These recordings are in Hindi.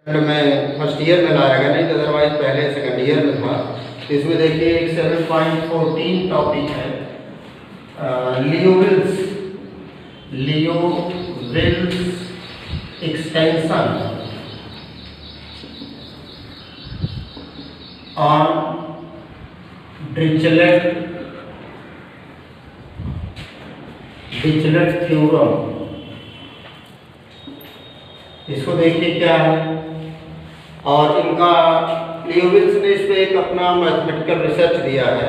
में फर्स्ट ईयर में लाया गया, नहीं तो अदरवाइज पहले सेकंड ईयर में था। इसमें देखिए एक 7.14 टॉपिक है Liouville's extension on Dirichlet theorem. इसको देखिए क्या है, और इनका लियोविल्स ने इस पे एक अपना मैथमेटिकल रिसर्च दिया है।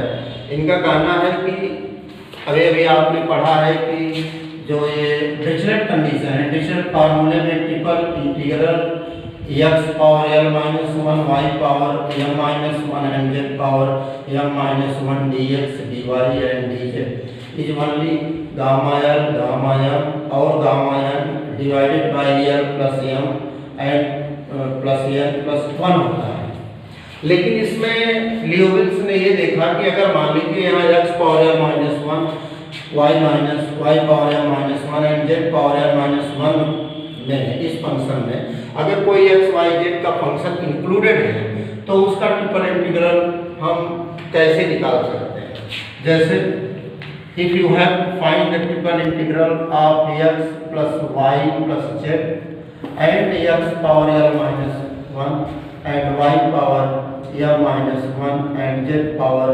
इनका कहना है कि अभी आपने पढ़ा है कि जो ये डिरिचलेट कंडीशन है, डिरिचलेट फार्मूले में triple integral x power l minus 1 y power m minus 1 and z power m minus 1 dx dy and dz is only gamma l gamma m और gamma n divided by l plus m and plus n plus 1 होता है। लेकिन इसमें लियोविल्स ने ये देखा कि अगर मान लीजिए यहाँ x power l minus 1 y power m minus 1 and z power m minus 1 में इस फंक्शन में अगर कोई x y z का फंक्शन इंक्लूडेड है तो उसका ट्रिपल इंटीग्रल हम कैसे निकाल सकते हैं। जैसे if you have to find the triple integral of x plus y plus z and x power l minus 1 and y power m minus 1 and z power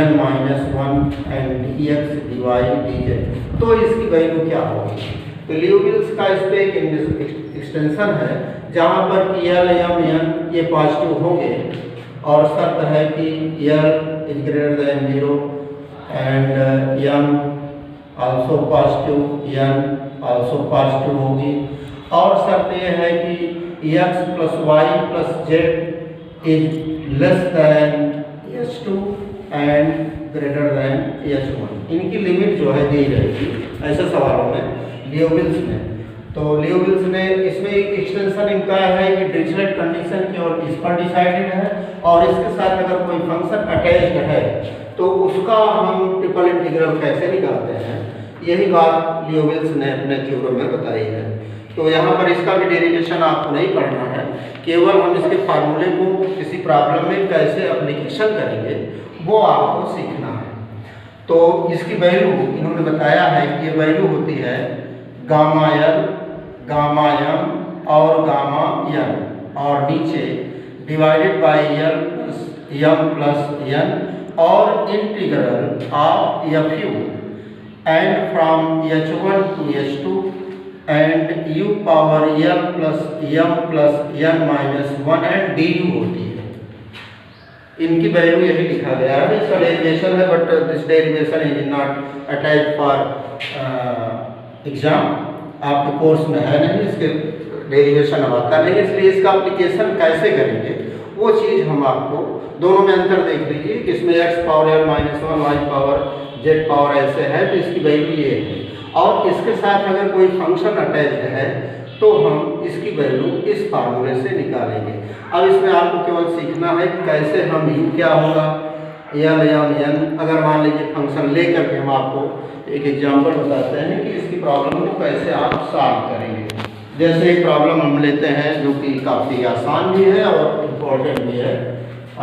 n minus 1 and dx dy dz, तो इसकी वैल्यू क्या होगी। तो लियोविल्स का इस पे एक एक्सटेंशन है जहाँ पर l m n ये पॉजिटिव होंगे और शर्त है कि l is greater than 0 and m also positive, n also positive होगी, और शर्त यह है कि x plus y plus z is less than h2 and greater than h1। इनकी लिमिट जो है दी रहेगी ऐसे सवालों में लियोविल्स में। तो लियोविल्स ने इसमें एक एक्सटेंशन इनका है कि डिरिचलेट कंडीशन की और इस पर डिसाइडेड है, और इसके साथ अगर कोई फंक्शन अटैच्ड है तो उसका हम ट्रिपल इंटीग्रल कैसे निकालते हैं, यही बात लियोविल्स ने अपने थ्योरम में बताई है। तो यहाँ पर इसका भी डेरिवेशन आपको नहीं पढ़ना है, केवल हम इसके फार्मूले को किसी प्रॉब्लम में कैसे एप्लीकेशन करेंगे वो आपको सीखना है। तो इसकी वैल्यू इन्होंने बताया है कि ये वैल्यू होती है गामा l गामा m और गामा n, और नीचे divided by l plus m plus n और integral of fu and from h1 to h2 and u power l plus m plus n minus 1 and du होती है। इनकी वैल्यू यही लिखा गया है। इसका डेरिवेशन है but this derivation is not attached for exam, आपके कोर्स में है नहीं, इसके डेरिवेशन अब आता नहीं, इसलिए इसका एप्लीकेशन कैसे करेंगे वो चीज़ हम आपको दोनों में अंतर देख लीजिए कि इसमें x power l minus 1 y power z power ऐसे है तो इसकी वैल्यू ये है, और इसके साथ अगर कोई फंक्शन अटैच्ड है तो हम इसकी वैल्यू इस फार्मूले से निकालेंगे। अब इसमें आपको केवल सीखना है कि कैसे हम u क्या होगा l m n, अगर मान लीजिए फंक्शन लेकर के हम आपको एक एग्जाम्पल बताते हैं कि इसकी प्रॉब्लम को कैसे आप सॉल्व करेंगे। जैसे एक प्रॉब्लम हम लेते हैं जो कि काफ़ी आसान भी है और इम्पोर्टेंट भी है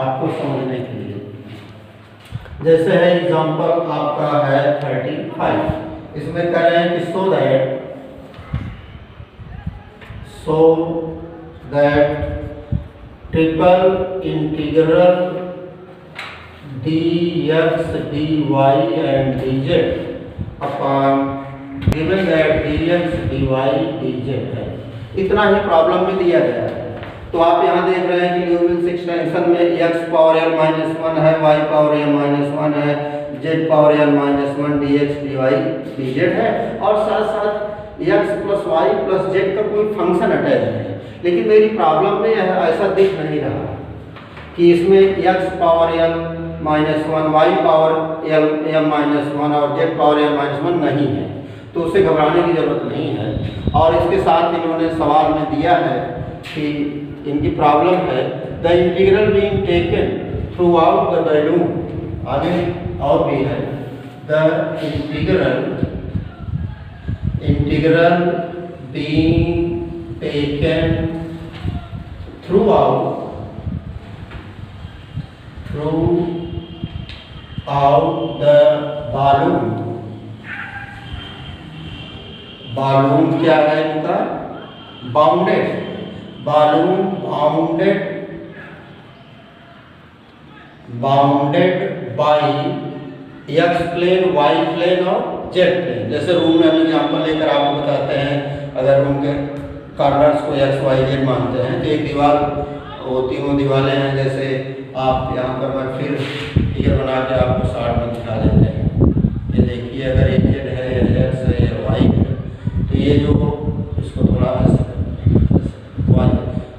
आपको समझने के लिए। जैसे है एग्जाम्पल आपका है 35, इसमें कह रहे हैं कि so that triple integral dx dy and dz upon given that dx dy dz है। इतना ही प्रॉब्लम में दिया गया है। तो आप यहाँ देख रहे हैं कि लियोविल्स एक्सटेंशन में x पावर l माइनस 1 है, y पावर m माइनस 1 है, z power l minus 1 dx dy dz है, और साथ साथ x plus y plus z का कोई फंक्शन अटैच है। लेकिन मेरी प्रॉब्लम में ऐसा दिख नहीं रहा कि इसमें x power l minus 1 y power m minus 1 और z पावर m माइनस 1 नहीं है, तो उससे घबराने की जरूरत नहीं है। और इसके साथ इन्होंने सवाल में दिया है कि इनकी प्रॉब्लम है the integral being taken throughout the volume, आगे और भी है the integral being taken throughout the balloon क्या है इनका, bounded, balloon bounded by x plane, y plane और z प्लेन। जैसे रूम में हम एग्जाम्पल लेकर आपको बताते हैं, अगर रूम के कॉर्नर्स को x y z मानते हैं तो एक दीवार, वो तीनों दीवारें हैं। जैसे आप यहाँ पर मैं फिर फिगर बना के आपको शार्ट में दिखा देते हैं। ये देखिए, अगर एक z है, x है, y है, तो ये जो इसको थोड़ा ऐसे y,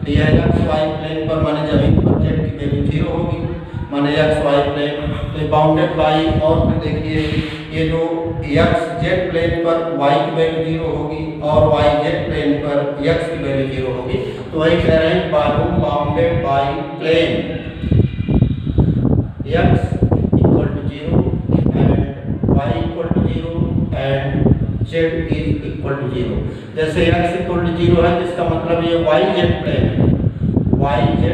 तो यह x y प्लेन पर माने जमीन पर z की वैल्यू 0 होगी, माने x y प्लेन तो बाउंडेड बाई, और फिर देखिए ये जो x z प्लेन पर y की वैल्यू 0 होगी और y z प्लेन पर x की वैल्यू 0 होगी। तो वही कह रहे हैं balloon bounded by plane x equal to 0 and y equal to 0 and z is equal to 0। जैसे x equal to 0 है, जिसका मतलब ये y z प्लेन है, y z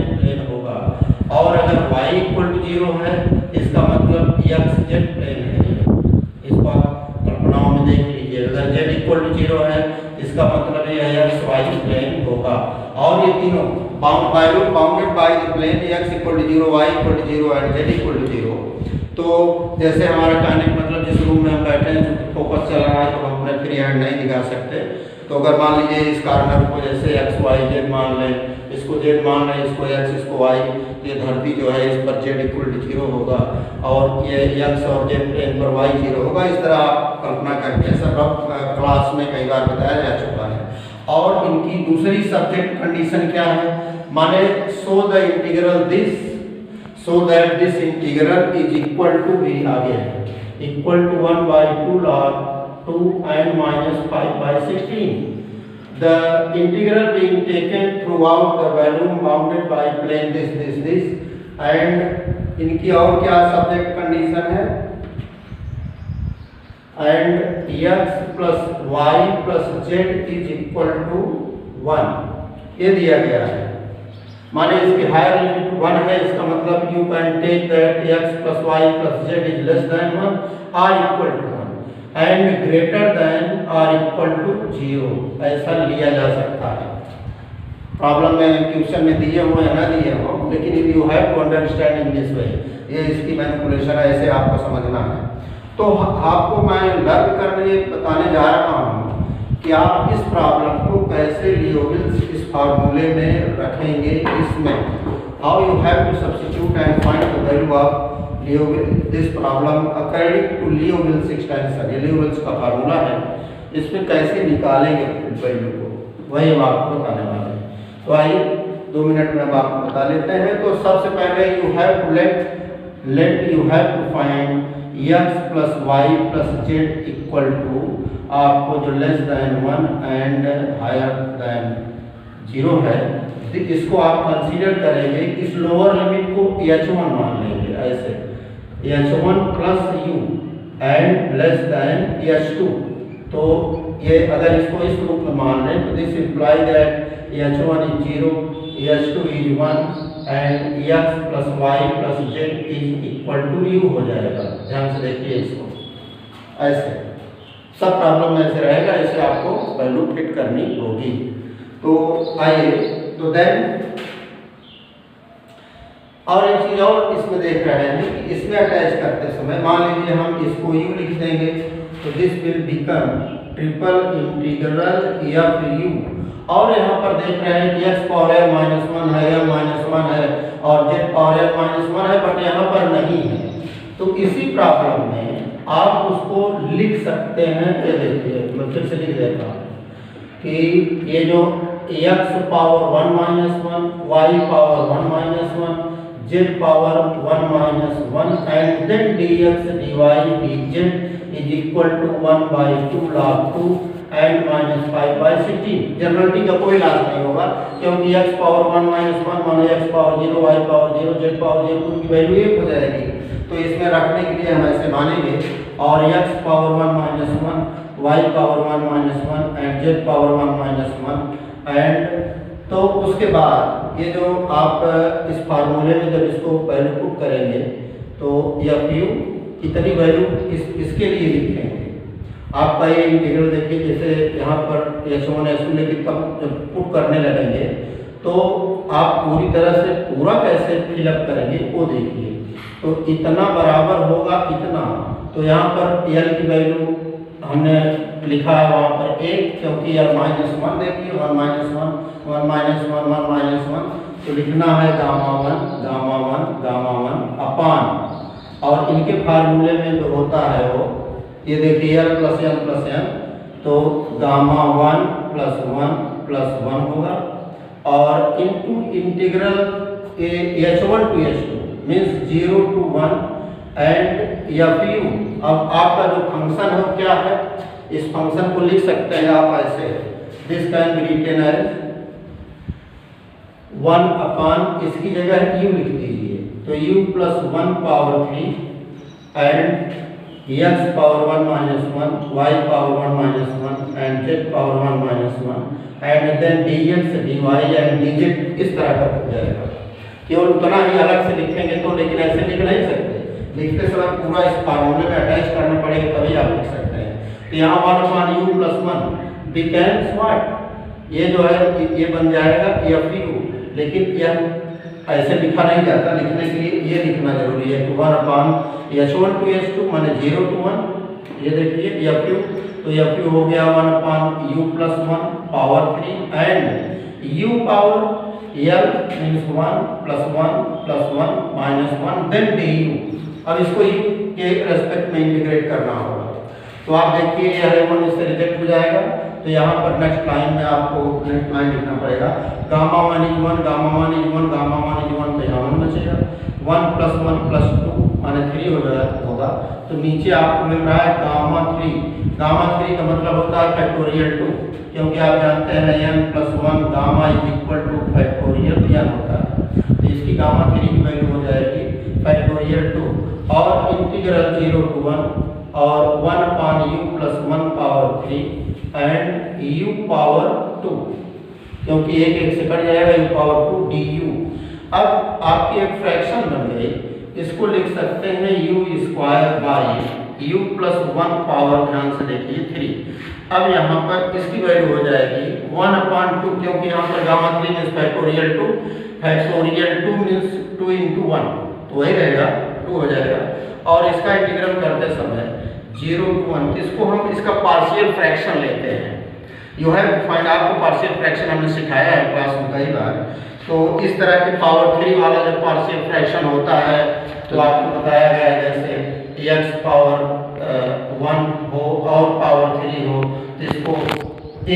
प्लेन होगा। और अगर y इक्वल टू 0 है, इसका मतलब x z प्लेन है। इसको आप कल्पनाओं में देख लीजिए, अगर z इक्वल टू 0 है, इसका मतलब ये x y प्लेन होगा। और ये तीनों bounded by the plane x equal to 0, y equal to 0 and z equal to 0। तो जैसे हमारा कहने का मतलब, जिस रूम में हम बैठे हैं, फोकस चल रहा है, तो हम अपने फ्री हैंड नहीं दिखा सकते। तो अगर मान लीजिए इस कॉर्नर को जैसे x y z मान लें, इसको z मान लें, इसको x, इसको y, ये धरती जो है इस पर z इक्वल टू 0 होगा और ये x और z प्लेन पर y 0 होगा। इस तरह आप कल्पना करके, सब क्लास में कई बार बताया जा चुका है। और इनकी दूसरी सब्जेक्ट कंडीशन क्या है, माने so the integral this, so that this integral is equal to, भी आगे है, equal to 1/2 log 2 and -5/16। The integral being taken throughout the balloon bounded by plane this and इनकी और क्या सब्जेक्ट कंडीशन है, and x plus y plus z is equal to 1, ये दिया गया है। माने इसकी हायर लिमिट 1 है, इसका मतलब you can take that x plus y plus z is less than 1 or equal to 1 and greater than or equal to 0, ऐसा लिया जा सकता है। प्रॉब्लम में क्वेश्चन में दिए हो या ना दिए हो, लेकिन you have to understand in this way, ये इसकी मैनिपुलेशन है, ऐसे आपको समझना है। तो आपको मैं लर्न करने बताने जा रहा हूँ कि आप इस प्रॉब्लम को कैसे लियोविल्स इस फार्मूले में रखेंगे। इसमें how you have to substitute and find the value of this problem according to Liouville's extension. ये लियोविल्स का फार्मूला है, इसमें कैसे निकालेंगे वैल्यू को, वही हम आपको बताने वाले हैं। तो आइए 2 मिनट में हम आपको बता लेते हैं। तो सबसे पहले you have to find x plus y plus z equal to, आपको जो less than 1 and higher than 0 है, इसको आप कंसीडर करेंगे। इस लोअर लिमिट को h1 मान लेंगे, ऐसे h1 plus u and less than h2। तो ये अगर इसको इस रूप में मान लें तो this imply that h1 is 0, h2 is 1 and x plus y plus z is equal to u हो जाएगा। ध्यान से देखिए इसको, ऐसे सब प्रॉब्लम में ऐसे रहेगा, ऐसे आपको वैल्यू फिट करनी होगी। तो आइए, तो देन और एक चीज और इसमें देख रहे हैं कि इसमें अटैच करते समय मान लीजिए हम इसको u लिख देंगे, तो this will become triple integral f u। और यहाँ पर देख रहे हैं कि x पावर n -1 है, m -1 है और z पावर n -1 है, बट यहाँ पर नहीं है। तो इसी प्रॉब्लम में आप उसको लिख सकते हैं। ये देखिए, मैं फिर से लिख देता हूँ कि ये जो x power 1 -1, y power 1 -1, z power 1 -1 and then dx dy dz is equal to 1/2 log 2 and -5/16। Generality का कोई लाभ नहीं होगा, क्योंकि x पावर 1 -1 माने x power 0, y power 0, z power 0 उनकी वैल्यू 1 हो जाएगी। तो इसमें रखने के लिए हम ऐसे मानेंगे, और x power 1 -1, y power 1 -1 and z power 1 -1 and तो उसके बाद ये जो आप इस फार्मूले में जब इसको वैल्यू पुट करेंगे तो एफ यू कितनी वैल्यू इसके लिए लिखेंगे। आपका ये इंटीग्रल देखिए, जैसे यहाँ पर H1 H2 लेकिन तब जब पुट करने लगेंगे तो आप पूरी तरह से पूरा कैसे फिलअप करेंगे वो देखिए। तो इतना बराबर होगा इतना, तो यहाँ पर एल की वैल्यू हमने लिखा है वहाँ पर 1, क्योंकि यार -1 देखिए 1 - 1 1 - 1 1 - 1, तो लिखना है गामा 1 अपान, और इनके फार्मूले में जो होता है वो ये देखिए L + N + N, तो गामा 1 + 1 होगा, और into integral H1 to H2 means 0 to 1 and f u. अब आपका जो फंक्शन है क्या है, इस फंक्शन को लिख सकते हैं आप ऐसे, this can be written as 1 upon, इसकी जगह u लिख दीजिए, तो u + 1 power 3 and x power 1 - 1, y power 1 - 1 and z power 1 - 1 and then dx dy and dz इस तरह का हो जाएगा। केवल उतना ही अलग से लिखेंगे तो, लेकिन ऐसे लिख नहीं सकते, लिखते समय पूरा इस फार्मूले में अटैच करना पड़ेगा तभी आप लिख सकते हैं। तो यहाँ 1/u + 1 बिकम्स व्हाट, ये जो है ये बन जाएगा एफ यू, लेकिन यह ऐसे लिखा नहीं जाता, लिखने के लिए ये लिखना जरूरी है कि 1/H1 to H2 माने 0 to 1, ये देखिए एफ यू, तो एफ यू हो गया 1/u + 1 power 3 and u power L means 1 + 1 + 1 - 1 then du। अब इसको u के रेस्पेक्ट में इंटीग्रेट करना होगा, तो आप देखिए यह 1 इससे रिजेक्ट हो जाएगा, तो यहाँ पर नेक्स्ट लाइन में आपको नेक्स्ट लाइन लिखना पड़ेगा गामा 1 = 1 गामा 1 = 1 गामा 1 = 1, तो यहाँ 1 बचेगा, 1 + 1 + 2 माने 3 होगा, तो नीचे आपको मिल रहा है गामा 3 का मतलब होता है फैक्टोरियल 2, क्योंकि आप जानते हैं n + 1 गामा = फैक्टोरियल n होता है, तो इसकी गामा 3 की वैल्यू हो जाएगी फैक्टोरियल 2, और इंटीग्रल 0 to 1 और 1/u + 1 power 3 and u power 2, क्योंकि एक से कट जाएगा u पावर 2 du। अब आपकी एक फ्रैक्शन बन गई, इसको लिख सकते हैं u² u + 1 पावर, ध्यान से देखिए 3। अब यहाँ पर इसकी वैल्यू हो जाएगी 1/2, क्योंकि यहाँ पर गामा 3 मीन्स फैक्टोरियल 2 मीन्स 2 × 1, तो वही रहेगा 2 हो जाएगा, और इसका इंटीग्रल करते समय 0 to 1, इसको हम इसका पार्शियल फ्रैक्शन लेते हैं। यू हैव टू फाइंड, आपको पार्शियल फ्रैक्शन हमने सिखाया है क्लास में कई बार, तो इस तरह के पावर 3 वाला जब पार्शियल फ्रैक्शन होता है तो आपको बताया गया है जैसे x पावर 1 हो और पावर 3 हो, तो इसको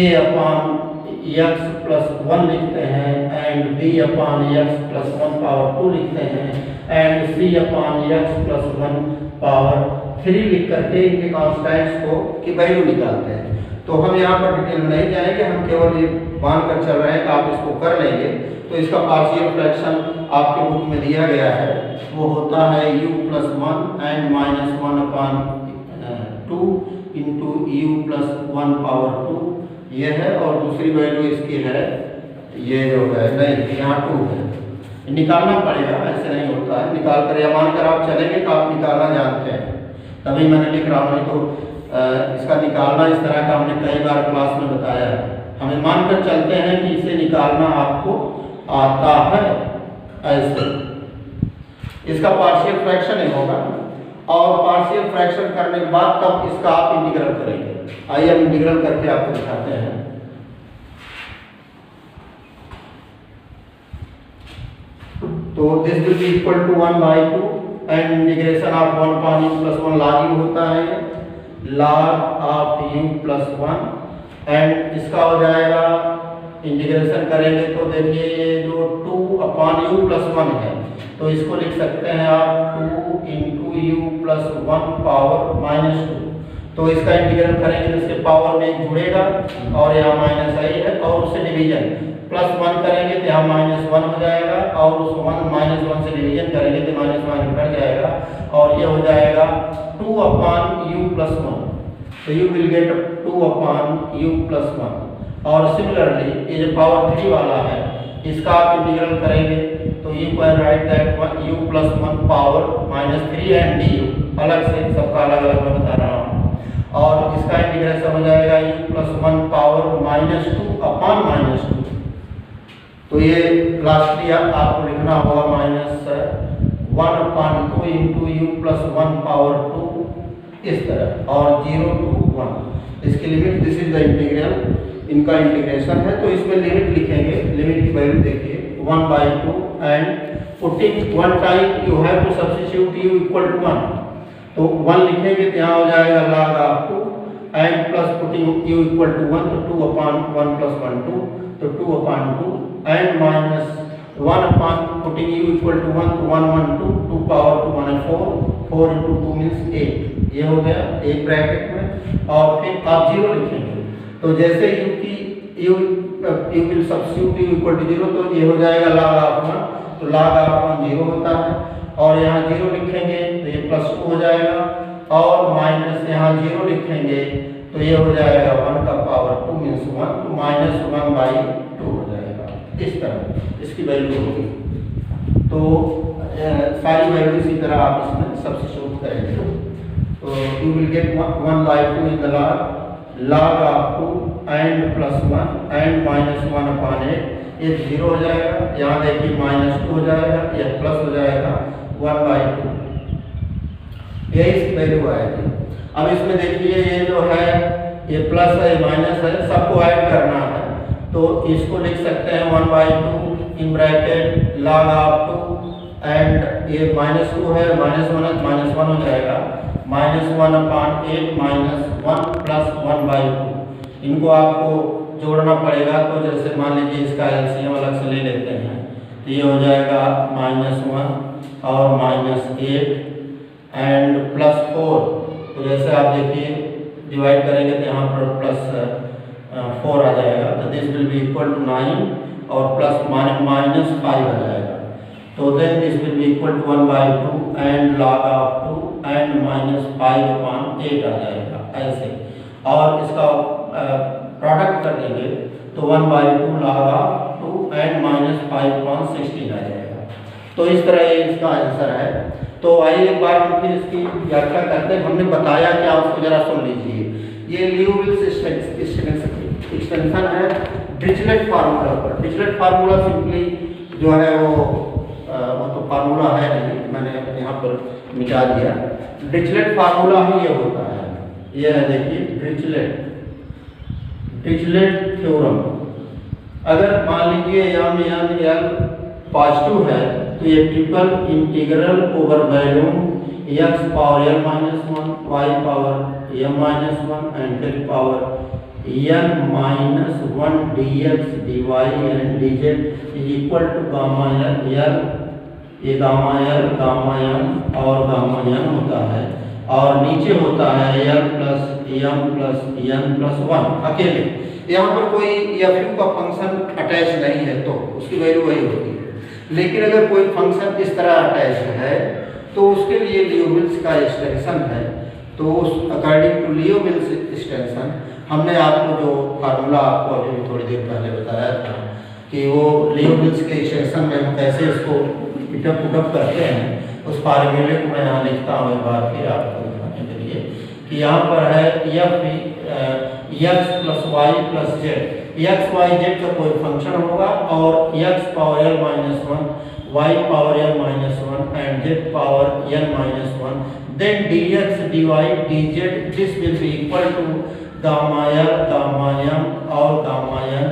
a/x + 1 लिखते हैं एंड b/x + 1 पावर 2 लिखते हैं एंड c/x + 1 पावर 3 लिख करके इनके कॉन्स्टेंट्स को की वैल्यू निकालते हैं। तो हम यहाँ पर डिटेल में नहीं जाएंगे, हम केवल ये मान कर चल रहे हैं कि आप इसको कर लेंगे। तो इसका पार्शियल फ्रैक्शन आपके बुक में दिया गया है, वो होता है u + 1 and -1/2 into u + 1 power 2, ये है, और दूसरी वैल्यू इसकी है ये जो है नहीं, यहाँ 2 है, निकालना पड़ेगा, ऐसे नहीं होता है, निकाल कर या मान कर आप चलेंगे तो आप निकालना जानते हैं, तभी मैंने लिख रहा हूँ, नहीं तो इसका निकालना इस तरह का हमने कई बार क्लास में बताया है। हमें मान कर चलते हैं कि इसे निकालना आपको आता है ऐसे, इसका पार्शियल फ्रैक्शन ही होगा, और पार्शियल फ्रैक्शन करने के बाद तब इसका आप इंटीग्रल करेंगे। आइए हम इंटीग्रल करके आपको दिखाते हैं। तो this will be equal to 1/2 and integration of 1/u + 1 log u होता है, log ऑफ u + 1, एंड इसका हो जाएगा इंटीग्रेशन करेंगे तो देखिए ये जो 2/u + 1 है, तो इसको लिख सकते हैं आप 2 × u + 1 पावर -2, तो इसका इंटीग्रल करेंगे तो इसके पावर में एक जुड़ेगा और यहाँ माइनस आई है, और उससे डिवीजन +1 करेंगे तो यहाँ -1 हो जाएगा, और उस -1 से डिवीजन करेंगे तो -1 कट जाएगा, और ये हो जाएगा 2/u + 1, तो you will get 2/u + 1, और सिमिलरली ये जो पावर 3 वाला है इसका आप इंटीग्रल करेंगे तो you can write that u plus 1 power -3 and du, अलग से सबका अलग अलग मैं बता रहा हूँ। और इसका इंटीग्रेशन हो जाएगा u प्लस 1 पावर -2 अपॉन -2, तो ये लास्टली आपको लिखना होगा -1/2 इंटू u प्लस 1 पावर 2 इस तरह, और 0 to 1 इसकी limit, this is the integral, इनका इंटीग्रेशन है। तो इसमें लिमिट लिखेंगे, लिमिट की वैल्यू देखिए 1/2 and putting 1 time you have to substitute u equal to 1, तो 1 लिखेंगे तो यहाँ हो जाएगा log of 2 and plus putting u equal to 1 तो 2/1 प्लस 1 2 तो 2/2 and minus 1 putting u equal to 1 तो 1 1 2 2 पावर 2 माने 4 into 2 मीन्स 8, ये हो गया एक ब्रैकेट में। और फिर आप 0 लिखेंगे तो जैसे u will substitute u equal to 0 तो ये हो जाएगा log ऑफ 1, तो log ऑफ 1 0 होता है, और यहाँ 0 लिखेंगे तो ये +2 हो जाएगा, और माइनस यहाँ 0 लिखेंगे तो ये हो जाएगा 1 का पावर 2 मीन्स 1, तो -1/2 हो जाएगा। इस तरह इसकी वैल्यू होगी, तो सारी वैल्यू इसी तरह आप इसमें सब्स्टिट्यूट करेंगे तो you will get 1/2 in the log of 2 and +1 and -1/8, ये 0 हो जाएगा, यहाँ देखिए -2 हो जाएगा, यह प्लस हो जाएगा 1/2, ये इसकी वैल्यू आएगी। अब इसमें देखिए ये जो है ये प्लस है माइनस है, सबको ऐड करना है, तो इसको लिख सकते हैं 1/2 in bracket log of 2 and ये -2 है, -1 हो जाएगा, -1/8 -1 प्लस 1/2, इनको आपको जोड़ना पड़ेगा, तो जैसे मान लीजिए इसका एलसीएम अलग से ले लेते हैं तो ये हो जाएगा -1 और -8 एंड +4, तो जैसे आप देखिए डिवाइड करेंगे तो यहाँ पर +4 आ जाएगा, तो this will be equal to 9 और प्लस -5 आ जाएगा, तो then this will be equal to 1/2 and log of 2 and -5/8 आ जाएगा ऐसे, और इसका प्रोडक्ट कर देंगे तो 1/2 log ऑफ 2 एंड -5/16 आ जाएगा। तो इस तरह ये इसका आंसर है। तो आइए एक बार हम फिर इसकी व्याख्या करते हैं, हमने बताया क्या उसको जरा सुन लीजिए। ये ल्यूविल्स एक्सटेंशन है डिरिचलेट फार्मूला पर। डिरिचलेट फार्मूला सिंपली जो है वो तो फार्मूला है नहीं, मैंने यहाँ पर मिटा दिया। डिरिचलेट फार्मूला ही ये होता है, ये है देखिए डिरिचलेट थ्योरम। अगर मान लीजिए m पॉजिटिव है तो ये triple integral over volume x power n -1 y power m-1 and फिर power n-1 dx dy and dz is equal to gamma l, ये गामा l गामा m और गामा n होता है, और नीचे होता है l plus m plus n plus 1 अकेले। यहाँ पर कोई f का फंक्शन अटैच नहीं है तो उसकी वैल्यू वही होती है, लेकिन अगर कोई फंक्शन इस तरह अटैच है तो उसके लिए लियोविल्स का एक्सटेंशन है। तो उस अकॉर्डिंग टू लियोविल्स एक्सटेंशन हमने आपको जो फार्मूला आपको अभी थोड़ी देर पहले बताया था कि वो लियोविल्स के एक्सटेंशन में हम कैसे इसको पुटअप करते हैं, उस फार्मूले को मैं यहाँ लिखता हूँ एक बार फिर आपको दिखाने के लिए कि यहाँ पर है x plus y plus z, x y z का कोई फंक्शन होगा और x power l -1 y power m-1 and z power n-1, then dx dy dz this will be equal to gamma l gamma m और gamma n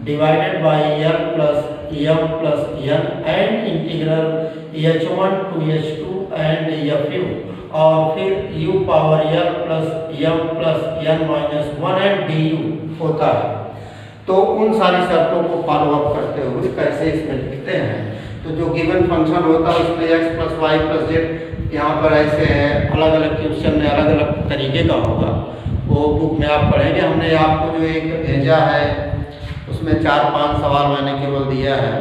divided by l plus m plus n and integral h1 to h2 and fu, और फिर u power l plus m plus n-1 and du होता है। तो उन सारी शर्तों को फॉलो अप करते हुए कैसे इसमें लिखते हैं, तो जो गिवन फंक्शन होता है उसमें x plus y plus z यहाँ पर ऐसे है, अलग अलग क्वेश्चन में अलग अलग तरीके का होगा, वो बुक में आप पढ़ेंगे। हमने आपको जो एक भेजा है उसमें 4-5 सवाल मैंने केवल दिया है,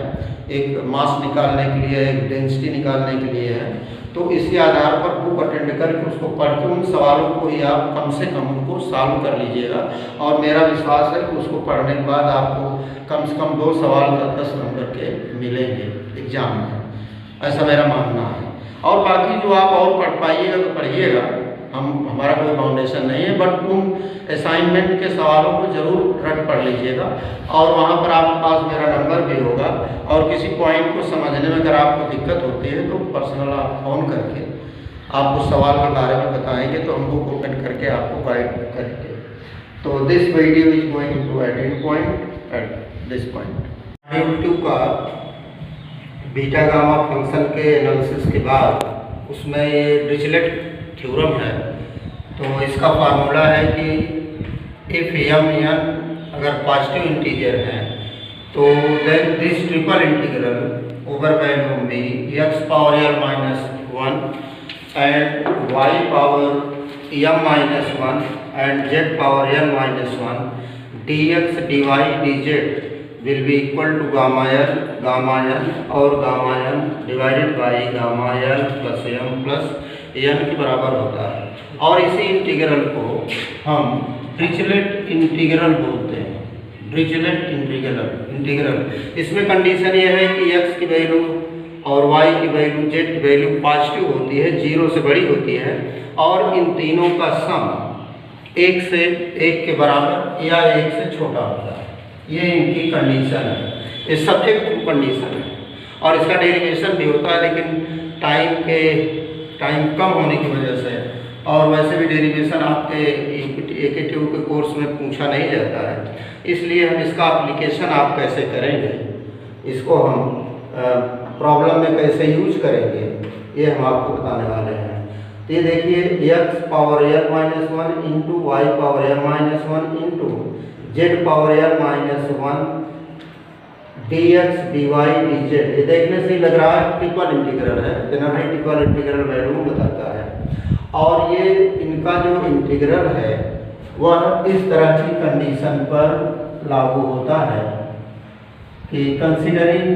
एक मास निकालने के लिए, एक डेंसिटी निकालने के लिए है, तो इसी आधार पर बुक अटेंड करके उसको पढ़ के उन सवालों को ही आप कम से कम उनको सॉल्व कर लीजिएगा। और मेरा विश्वास है कि उसको पढ़ने के बाद आपको कम से कम 2 सवाल का 10 नंबर के मिलेंगे एग्जाम में, ऐसा मेरा मानना है। और बाकी जो आप और पढ़ पाइएगा तो पढ़िएगा, हमारा कोई फाउंडेशन नहीं है, बट उन असाइनमेंट के सवालों को जरूर रट पढ़ लीजिएगा। और वहाँ पर आपके पास मेरा नंबर भी होगा, और किसी पॉइंट को समझने में अगर आपको दिक्कत होती है तो पर्सनल आप फ़ोन करके आप उस सवाल के बारे में बताएंगे तो हम बुक ओपन करके आपको गाइड करेंगे। तो this video is going to add point at this point. YouTube का बीटा गामा फंक्शन के एनालिसिस के बाद उसमें ये डिरिचलेट थ्योरम है। तो इसका फार्मूला है कि इफ़ m n अगर पॉजिटिव इंटीजर है तो then this triple integral over value b x power l minus 1 and y power m minus 1 and z power l minus 1 dx dy dz will be equal to gamma n और gamma n divided by gamma l plus m plus n के बराबर होता है। और इसी इंटीग्रल को हम डिरिचलेट इंटीग्रल बोलते हैं। डिरिचलेट इंटीग्रल इसमें कंडीशन ये है कि x की वैल्यू और y की वैल्यू z की वैल्यू पॉजिटिव होती है, 0 से बड़ी होती है, और इन तीनों का सम 1 से 1 के बराबर या 1 से छोटा होता है। ये इनकी कंडीशन है, ये सब्जेक्ट कंडीशन है। और इसका डेरिवेशन भी होता है, लेकिन टाइम कम होने की वजह से, और वैसे भी डेरिवेशन आपके एकेटिव के कोर्स में पूछा नहीं जाता है, इसलिए हम इसका एप्लीकेशन आप कैसे करेंगे, इसको हम प्रॉब्लम में कैसे यूज करेंगे, ये हम आपको बताने वाले हैं। तो ये देखिए x power l minus 1 into y power l minus 1 into z power l minus 1 dx dy dz। ये देखने से ही लग रहा है ट्रिपल इंटीग्रल है, जनरली ट्रिपल इंटीग्रल वैल्यू बताता है। और ये इनका जो इंटीग्रल है वह इस तरह की कंडीशन पर लागू होता है कि considering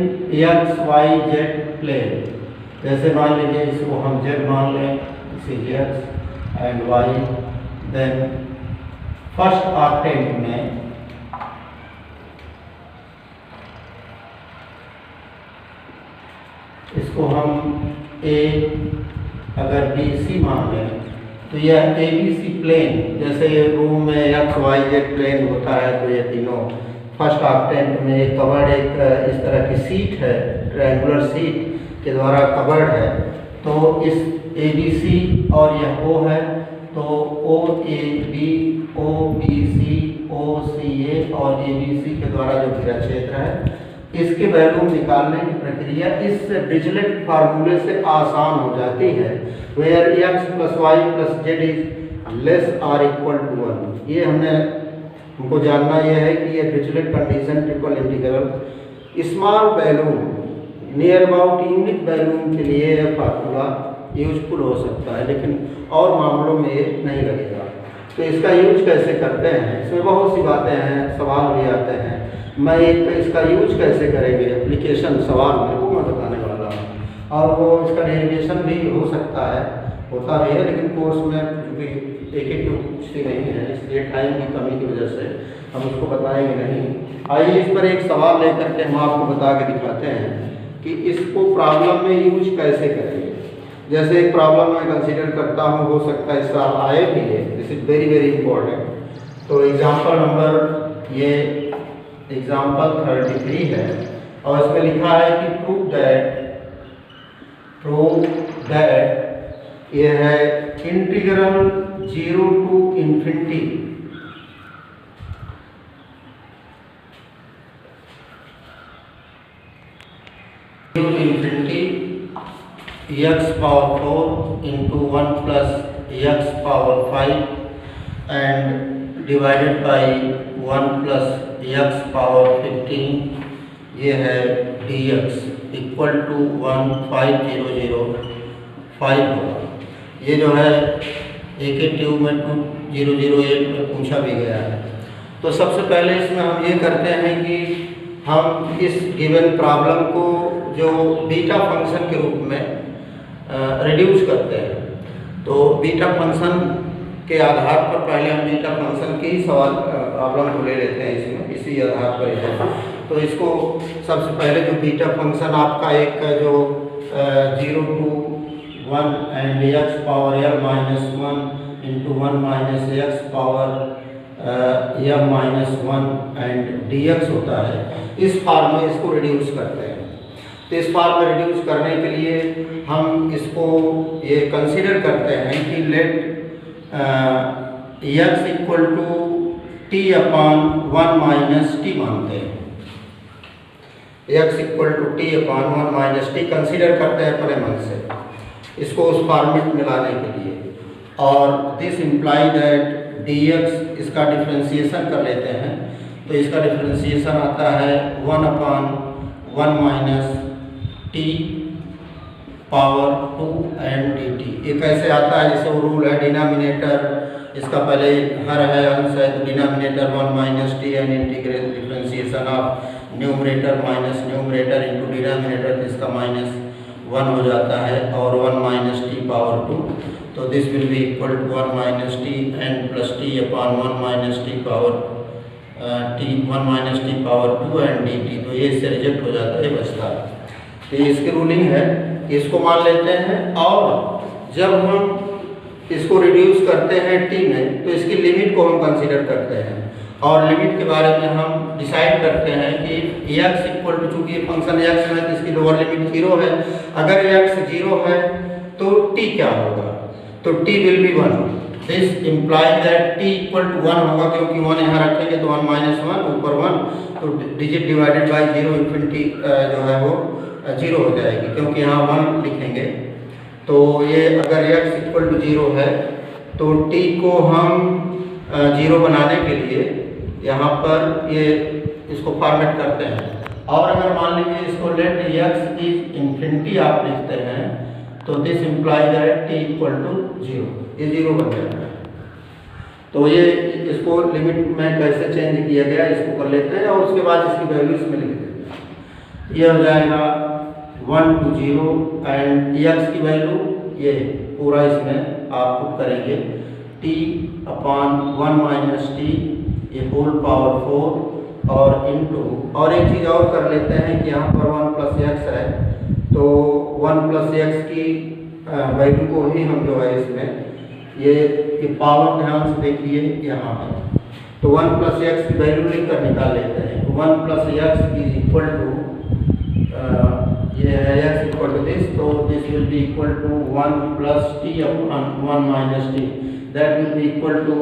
x y z plane, जैसे मान लीजिए इसको हम z मान लें, इसे x and y, then first octant में इसको हम a अगर BC मान लें तो यह ABC प्लेन, जैसे रूम में x y z प्लेन होता है, तो ये तीनों फर्स्ट ऑक्टेंट में एक कवर्ड एक इस तरह की सीट है, ट्रायंगुलर सीट के द्वारा कवर्ड है। तो इस ABC और यह O है, तो OAB OBC OCA और ABC के द्वारा जो घेरा क्षेत्र है, इसके वैल्यू निकालने की प्रक्रिया इस डिरिचलेट फार्मूले से आसान हो जाती है, where x plus y plus z is less or equal to 1। ये हमको जानना यह है कि ये Dirichlet condition triple integral small value near about unit value के लिए यह फार्मूला यूजफुल हो सकता है, लेकिन और मामलों में ये नहीं लगेगा। तो इसका यूज कैसे करते हैं, इसमें बहुत सी बातें हैं, सवाल भी आते हैं। मैं इसका यूज कैसे करेंगे एप्लीकेशन सवाल में, वो मैं बताने वाला हूँ। और वो इसका डेरिवेशन भी हो सकता है, होता भी है, लेकिन कोर्स में क्योंकि एकेटिव पूछती नहीं है, इसलिए टाइम की कमी की वजह से हम उसको बताएंगे नहीं। आइए इस पर एक सवाल लेकर के हम आपको बता के दिखाते हैं कि इसको प्रॉब्लम में यूज कैसे करेंगे। जैसे एक प्रॉब्लम मैं कंसीडर करता हूँ, हो सकता है इस साल आए भी है, this is very very important. तो एग्जाम्पल नंबर ये एग्जाम्पल 33 है, और इसमें लिखा है कि प्रूव दैट ये है integral 0 to infinity x power 4 into 1 plus x power 5 and divided by 1 plus x power 15, ये है dx इक्वल टू 15005 होगा। ये जो है एकेटिव में 2008 में पूछा भी गया है। तो सबसे पहले इसमें हम ये करते हैं कि हम इस गिवन प्रॉब्लम को जो बीटा फंक्शन के रूप में रिड्यूस करते हैं। तो बीटा फंक्शन के आधार पर पहले हम बीटा फंक्शन की ही सवाल प्रॉब्लम को ले लेते हैं, इसमें इसी आधार पर है। तो इसको सबसे पहले जो बीटा फंक्शन आपका एक जो 0 to 1 and x power m minus 1 into 1 minus x power m minus 1 and dx होता है, इस फॉर्म में इसको रिड्यूस करते हैं। तो इस फॉर्म में रिड्यूस करने के लिए हम इसको ये कंसीडर करते हैं कि let x equal to t upon 1 minus t मानते हैं। x equal to t upon 1 minus t consider करते हैं अपने मन से, इसको उस फॉर्मेट में लाने के लिए। और दिस इम्प्लाई दैट dx इसका डिफ्रेंसिएशन कर लेते हैं। तो इसका डिफ्रेंसिएशन आता है 1 upon 1 minus t power 2 and dt। ये कैसे आता है, जैसे वो रूल है डिनोमिनेटर इसका पहले हर है अंश है, तो denominator 1 minus t and integrate differentiation of numerator minus numerator into denominator, तो इसका माइनस 1 हो जाता है और 1 माइनस टी पावर 2। तो this will be equal to 1 minus t and plus t upon 1 minus t power 1 minus t power 2 and dt। तो ये इससे रिजेक्ट हो जाता है, बचता है। तो ये इसकी रूलिंग है, इसको मान लेते हैं। और जब हम इसको रिड्यूस करते हैं t में, तो इसकी लिमिट को हम कंसीडर करते हैं और लिमिट के बारे में हम डिसाइड करते हैं कि x इक्वल टू, चूँकि फंक्शन x है तो इसकी लोअर लिमिट 0 है। अगर x 0 है तो t क्या होगा, तो t will be 1। This imply that t equal to 1 होगा, क्योंकि 1 यहाँ रखेंगे तो 1 माइनस 1 ऊपर 1, तो डिजिट डिवाइडेड बाई 0 इन्फिनिटी जो है वो 0 हो जाएगी, क्योंकि यहाँ 1 लिखेंगे। तो ये अगर x इक्वल टू 0 है तो t को हम 0 बनाने के लिए यहाँ पर ये इसको फॉर्मेट करते हैं। और अगर मान लीजिए इसको लेट x इज इन्फिनिटी आप लिखते हैं, तो this imply that t equal to 0, ये 0 बन जाएगा। तो ये इसको लिमिट में कैसे चेंज किया गया इसको कर लेते हैं और उसके बाद इसकी वैल्यू इसमें लिख देते हैं। ये हो जाएगा 1 to 0 एंड x की वैल्यू ये पूरा इसमें आप पुट करेंगे t अपॉन 1 माइनस टी ये होल पावर 4 और इनटू, और एक चीज़ और कर लेते हैं कि यहाँ पर 1 प्लस एक्स है, तो 1 प्लस एक्स की वैल्यू को ही हम जो है इसमें ये पावर ध्यान से देखिए यहाँ है, तो 1 प्लस एक्स की वैल्यू लिख कर निकाल लेते हैं। तो 1 plus x is equal to ये है x इक्वल टू दिस, तो this will be equal to 1 plus t upon 1 minus t, that will be equal to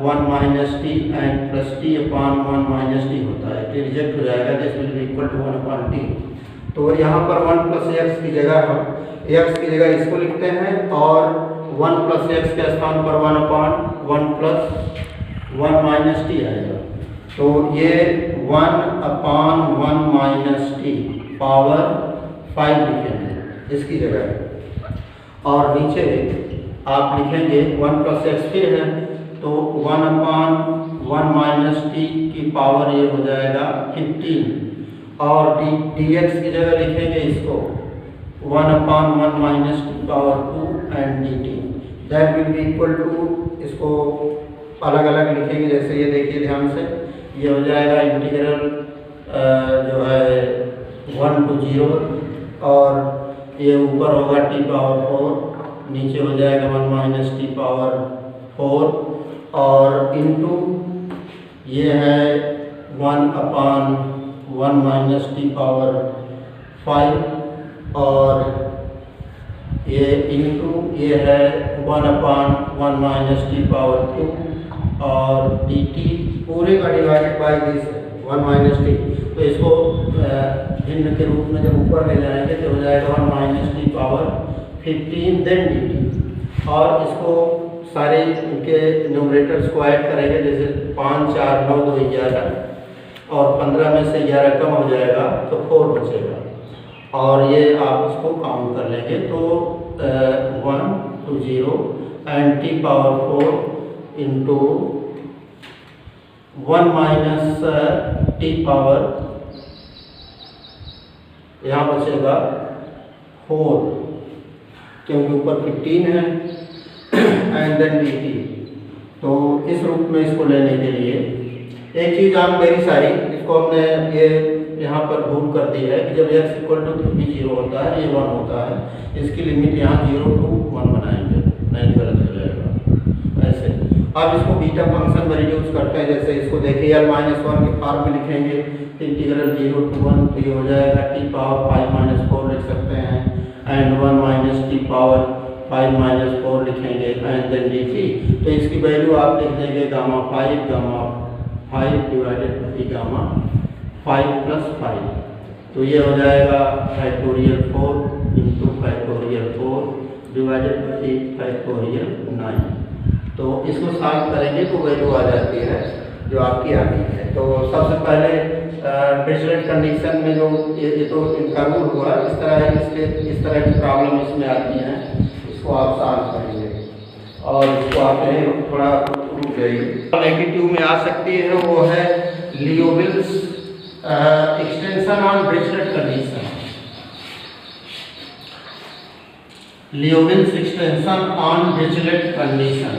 1 minus t and plus t upon 1 minus t होता है, तो रिजेक्ट हो जाएगा। This will be equal to 1 upon t. तो यहाँ पर 1 प्लस एक्स की जगह हम x की जगह इसको लिखते हैं और 1 प्लस एक्स के स्थान पर 1 अपॉन 1 प्लस 1 माइनस टी आएगा। तो ये 1 अपॉन 1 माइनस टी पावर 5 लिखेंगे इसकी जगह, और नीचे आप लिखेंगे 1 प्लस एक्स फिर है, तो 1 अपॉन 1 माइनस टी की पावर ये हो जाएगा 15, और dx की जगह लिखेंगे इसको 1 upon 1 minus t power 2 and dt, that will be equal to, इसको अलग अलग लिखेंगे। जैसे ये देखिए ध्यान से, ये हो जाएगा इंटीग्रल जो है 1 to 0, और ये ऊपर होगा t पावर 4, नीचे हो जाएगा 1 माइनस टी पावर 4, और इनटू ये है 1 अपॉन 1 माइनस टी पावर 5, और ये इनटू ये है 1 अपॉन 1 माइनस टी पावर 2, और dt पूरे का divided by this 1 minus T. तो इसको भिन्न के रूप में जब ऊपर ले जाएंगे तो हो जाएगा 1 minus t power 15 then dt, और इसको सारे इनके न्यूमरेटर्स को ऐड करेंगे, जैसे 5 4 9 2 11, और 15 में से 11 कम हो जाएगा तो 4 बचेगा, और ये आप इसको काउंट कर लेंगे। तो 1 to 0 and T power 4 into 1 minus t power यहाँ बचेगा 4 क्योंकि ऊपर 15 है एंड देन dt। तो इस रूप में इसको लेने के लिए एक चीज़ आप मेरी सारी इसको हमने ये यहाँ पर भूल कर दी है कि जब x इक्वल टू 0 होता है, ये 1 होता है, इसकी लिमिट यहाँ 0 to 1 बनाएंगे, नहीं गलत हो जाएगा ऐसे। अब इसको बीटा फंक्शन में रिड्यूस करते हैं, जैसे इसको देखिए l-1 के फॉर्म में लिखेंगे, इंटीग्रल 0 to 1, तो ये हो जाएगा t पावर 5-4 लिख सकते हैं, एंड 1 माइनस t पावर 5-4 लिखेंगे एंड देन dt। तो इसकी वैल्यू आप लिख देंगे gamma 5 divided by gamma 5 plus 5, तो ये हो जाएगा factorial 4 into factorial 4 divided by factorial 9। तो इसको सॉल्व करेंगे तो वैल्यू आ जाती है जो आपकी आ गई है। तो सबसे पहले डिरिचलेट कंडीशन में जो ये तो इनका रूल हुआ, इस तरह की प्रॉब्लम इसमें आती हैं, इसको आप सॉल्व करेंगे और इसको आप थोड़ा रुक जाइए। नेगेटिव में आ सकती है, वो है Liouville's extension on Dirichlet condition. Liouville's extension on Dirichlet condition.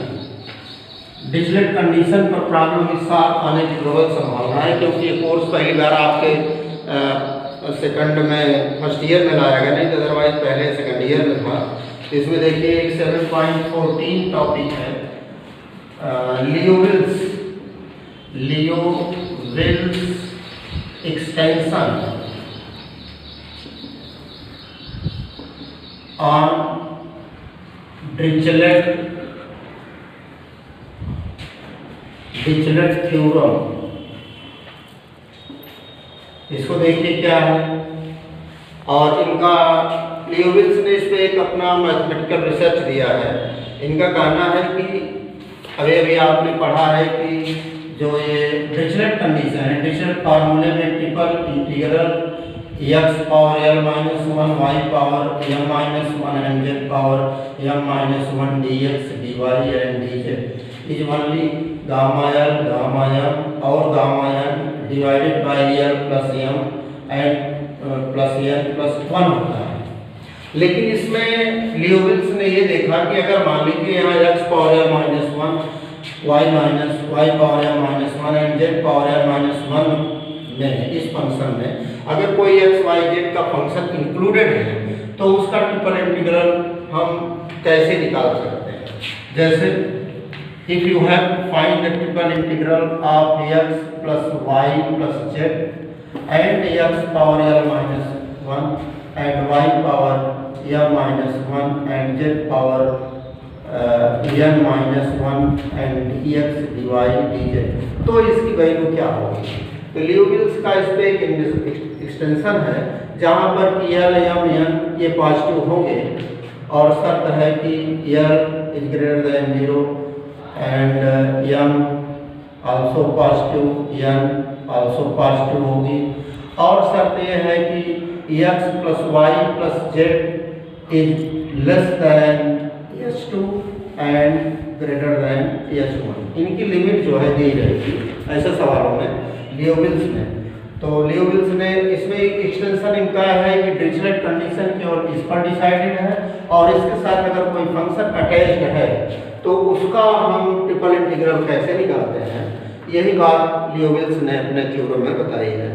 Dirichlet condition पर प्रॉब्लम इस साल आने की प्रबल संभावना है, क्योंकि ये कोर्स पहली बार आपके सेकंड में फर्स्ट ईयर में लाया गया, नहीं तो अदरवाइज पहले सेकंड ईयर में था। इसमें देखिए 7.14 टॉपिक है Liouville's extension on Dirichlet theorem. इसको देखिए क्या है, और इनका लियोविल्स ने इस पे एक अपना मैथमेटिकल रिसर्च दिया है। इनका कहना है कि अभी आपने पढ़ा है कि जो ये डिरिचलेट कंडीशन है, डिरिचलेट फार्मूले में triple integral x power l-1 y power m-1 and z power m-1 dx dy and dz is only gamma l gamma m और gamma n divided by l plus m and plus n plus 1 होता है। लेकिन इसमें लियोविल्स ने ये देखा कि अगर मान लीजिए यहाँ x power m-1 y power m-1 and z power m-1 में इस फंक्शन में अगर कोई x y z का फंक्शन इंक्लूडेड है, तो उसका ट्रिपल इंटीग्रल हम कैसे निकाल सकते हैं। जैसे if you have find the triple integral of x plus y plus z and x power l-1 and y power m-1 and z power n-1 and dx dy dz, तो इसकी वैल्यू क्या होगी। तो लियोविल्स का इस पे एक एक्सटेंशन है जहाँ पर कि l m n ये पॉजिटिव होंगे, और शर्त है कि l is greater than 0 and m also positive, n also positive होगी, और शर्त यह है कि x plus y plus z is less than h2 and greater than h1। इनकी लिमिट जो है दी रहेगी ऐसे सवालों में लियोविल्स ने। तो लियोविल्स ने इसमें एक एक्सटेंशन इनका है कि डिरिचलेट कंडीशन केवल इस पर डिसाइडेड है, और इसके साथ अगर कोई फंक्शन अटैच्ड है तो उसका हम ट्रिपल इंटीग्रल कैसे निकालते हैं, यही बात लियोविल्स ने अपने थ्योरम में बताई है।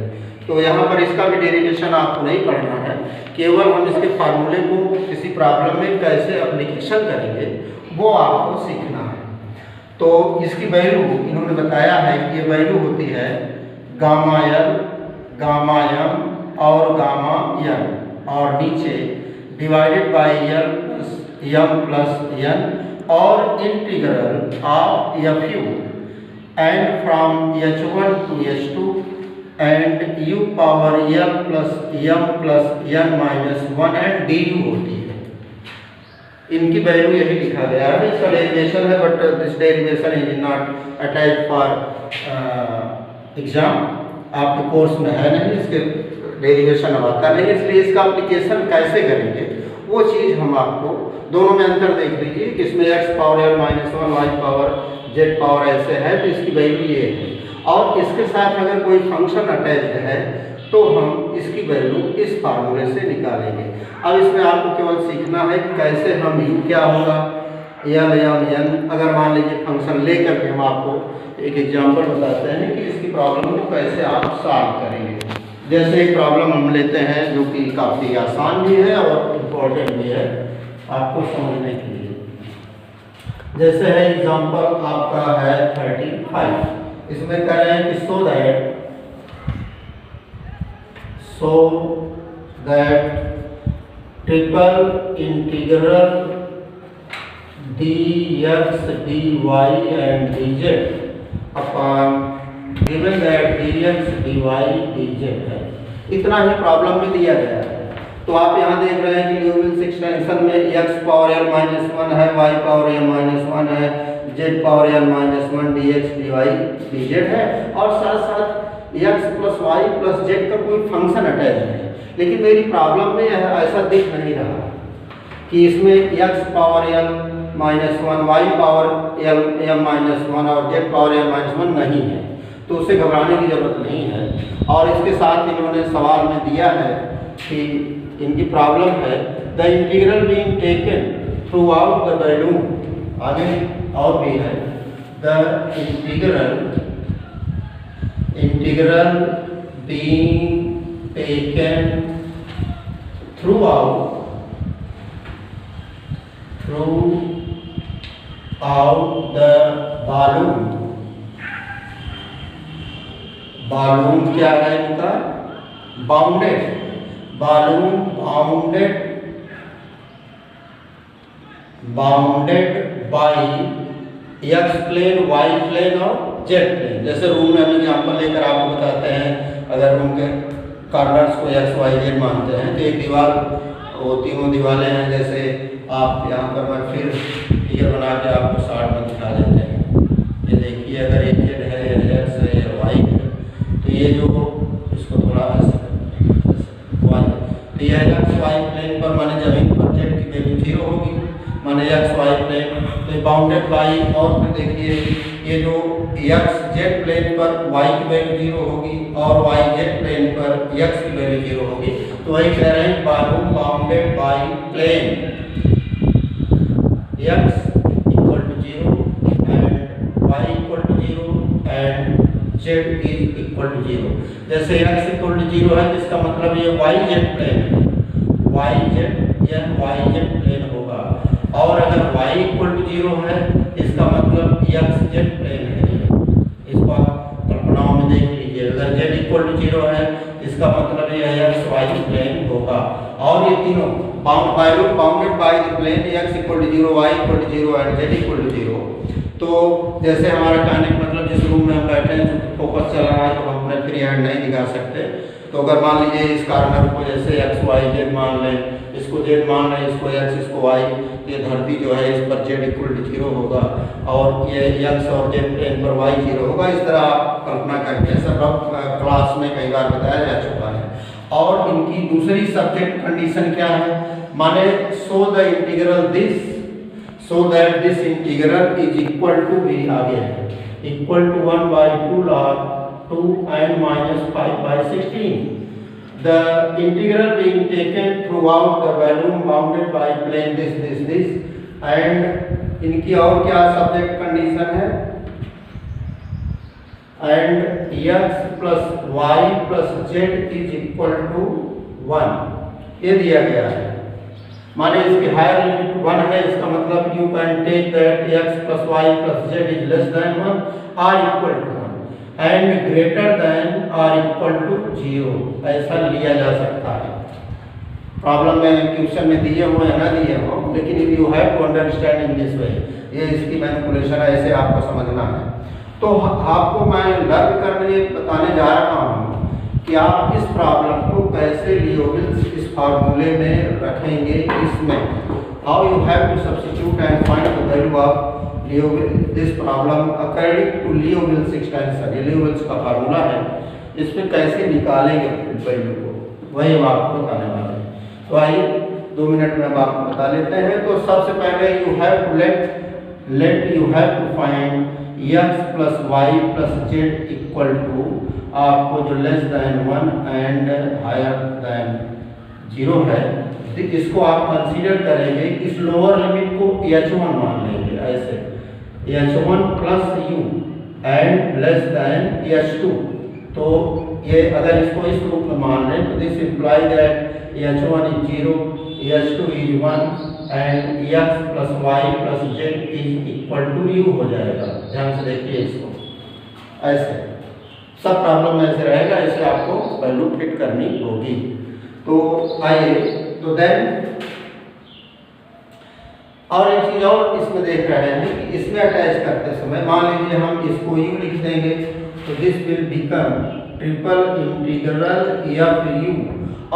तो यहाँ पर इसका भी डेरिवेशन आपको नहीं पढ़ना है, केवल हम इसके फार्मूले को किसी प्रॉब्लम में कैसे एप्लीकेशन करेंगे वो आपको सीखना है। तो इसकी वैल्यू इन्होंने बताया है कि ये वैल्यू होती है गामा l गामा m और गामा n, और नीचे divided by l plus m plus n और integral of fu and from h1 to h2 and u power l plus m plus n-1 and du होती है। इनकी वैल्यू यही लिखा गया है, इसका डेरिवेशन है, but this derivation is not attached for exam, आपके कोर्स में है नहीं, इसके डेरिवेशन अब आता नहीं, इसलिए इसका एप्लीकेशन कैसे करेंगे वो चीज़ हम आपको दोनों में अंतर देख लीजिए कि इसमें x power l-1 y power z power ऐसे है, तो इसकी वैल्यू ये है, और इसके साथ अगर कोई फंक्शन अटैच्ड है तो हम इसकी वैल्यू इस फार्मूले से निकालेंगे। अब इसमें आपको केवल सीखना है कि कैसे हम u क्या होगा एल एम एन, अगर मान लीजिए फंक्शन लेकर के हम आपको एक एग्जांपल बताते हैं कि इसकी प्रॉब्लम को कैसे आप सॉल्व करेंगे। जैसे एक प्रॉब्लम हम लेते हैं जो कि काफ़ी आसान भी है और इम्पोर्टेंट भी है आपको समझने के लिए। जैसे है एग्जांपल आपका है 35, इसमें कह रहे हैं कि so that triple integral dx dy and dz upon given that dx dy dz है। इतना ही प्रॉब्लम में दिया गया है। तो आप यहाँ देख रहे हैं कि ल्यूविल्स एक्सटेंशन में x पावर n माइनस 1 है, y पावर n माइनस 1 है, z power n minus 1 dx dy dz है और साथ साथ x plus y plus z का कोई फंक्शन अटैच है। लेकिन मेरी प्रॉब्लम में ऐसा दिख नहीं रहा कि इसमें x power n minus 1, y power m minus 1 और z पावर m माइनस 1 नहीं है, तो उससे घबराने की जरूरत नहीं है। और इसके साथ इन्होंने सवाल में दिया है कि इनकी प्रॉब्लम है the integral being taken throughout the volume, आगे और भी है the integral being taken throughout the balloon क्या है इनका bounded by x plane, y plane और जेड प्लेन। जैसे रूम में हम एग्जाम्पल लेकर आपको बताते हैं, अगर रूम के कॉर्नर्स को एक्स वाई जेड मानते हैं तो एक दीवार, वो तीनों दीवारें हैं। जैसे आप यहाँ पर मैं फिर फिगर बना के आपको शार्ट में दिखा देते हैं। ये देखिए, अगर एक जेड है या एक्स है या वाई है, तो ये जो इसको थोड़ा वाई, तो यह एक्स वाई प्लेन पर माने जमीन पर जेड की वैल्यू 0 होगी, माने एक्स वाई प्लेन तो बाउंडेड बाई। और फिर देखिए ये जो एक्स जेड प्लेन पर वाई की वैल्यू 0 होगी और वाई जेड प्लेन पर एक्स की वैल्यू 0 होगी। तो वही कह रहे हैं balloon bounded by plane x equal to 0 and y equal to 0 and z is equal to 0। जैसे x equal to 0 है जिसका मतलब ये y z प्लेन है, y z प्लेन होगा। और अगर y equal to 0 है इसका मतलब x z प्लेन है। इसको आप कल्पनाओं में देख लीजिए, अगर z equal to 0 है इसका मतलब यह x y प्लेन होगा। और ये तीनों bounded by the plane x equal to 0, y equal to 0 and z equal to 0। तो जैसे हमारा कहने का मतलब जिस रूम में हम बैठे हैं फोकस चल रहा है तो हम अपने फ्री हैंड नहीं दिखा सकते। तो अगर मान लीजिए इस कॉर्नर को जैसे x y z मान लें, इसको z मान लें, इसको x इसको y, ये धरती जो है इस पर z इक्वल टू 0 होगा और ये x और z प्लेन पर y 0 होगा। इस तरह आप कल्पना करके सब क्लास में कई बार बताया जा चुका है। और इनकी दूसरी सब्जेक्ट कंडीशन क्या है, माने so the integral this, so that this integral is equal to भी आ गया है, equal to 1/2 log 2 and minus 5/16। The integral being taken throughout the volume bounded by plane this and इनकी और क्या सब्जेक्ट कंडीशन है, and x plus y plus z is equal to 1, ये दिया गया है। माने इसकी हायर लिमिट 1 है, इसका मतलब you can take that x plus y plus z is less than 1 or equal to 1 and greater than or equal to 0, ऐसा लिया जा सकता है। प्रॉब्लम में क्वेश्चन में दिए हो या ना दिए हो, लेकिन you have to understand in this way, ये इसकी मैनिपुलेशन है, ऐसे आपको समझना है। तो आपको मैं लर्न करने बताने जा रहा हूँ कि आप इस प्रॉब्लम को कैसे लियोविल्स इस फार्मूले में रखेंगे। इसमें how you have to substitute and find the value of Liouville's this problem according to Liouville's extension. ये लियोविल्स का फार्मूला है, इस पर कैसे निकालेंगे वैल्यू को, वही हम आपको बताने वाले हैं। तो आइए 2 मिनट में हम आपको बता लेते हैं। तो सबसे पहले you have to find x plus y plus z equal to आपको जो less than 1 and higher than 0 है, तो इसको आप कंसीडर करेंगे, इस लोअर लिमिट को h1 मान लेंगे ऐसे, h1 plus u and less than h2। तो ये अगर इसको इस रूप में मान लें तो this imply that h1 is 0, h2 is 1 and x plus y plus z is equal to u हो जाएगा। ध्यान से देखिए इसको, ऐसे सब प्रॉब्लम में ऐसे रहेगा, ऐसे आपको वैल्यू फिट करनी होगी। तो आइए, तो देन और एक चीज और इसमें देख रहे हैं कि इसमें अटैच करते समय मान लीजिए हम इसको u लिख देंगे, तो this will become triple integral F you,